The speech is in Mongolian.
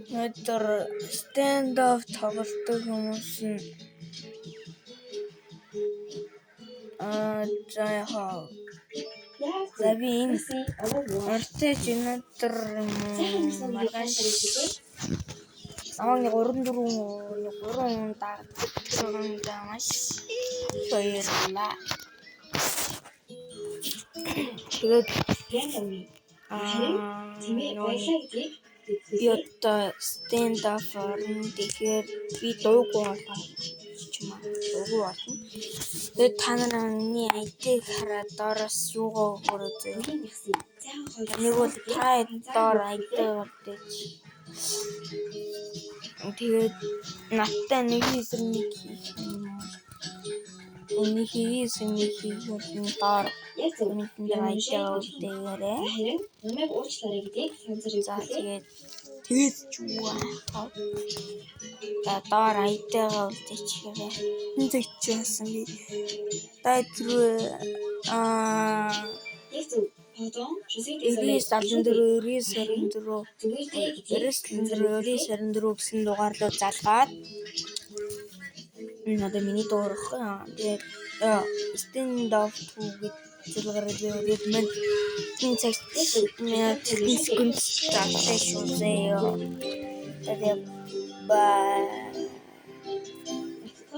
Өнөөдөр stand-up тоглолтог хүмүүс нь за би энэ ортеж өнөөдөр маргааш намайг 3 дагдаг маш баярлалаа. Тэгээд би одоо stand-up орно. Тэгэхээр би дуугүй болно. Тэгээд та нараа миний ID-г хараад доороос юугаа хүрээ. Нэг бол та доор ID-г өгдөөч. Тэгээд надтай нэг хэсэг доор мэдэн дээр ID-г өгдөөгээрэй. Намайг уучлаарай гэдгийг санацаар тэгээд юу доор ID-г өгдөөч хэрэг. Энэ зэгчсэн би. гэсэн дугаар руу залгаад энэ одоо миний дуурах. Тэгээд stand-up гэдэг маань энэ цагт секунд татдаг шүү заяа. Тэгээд бай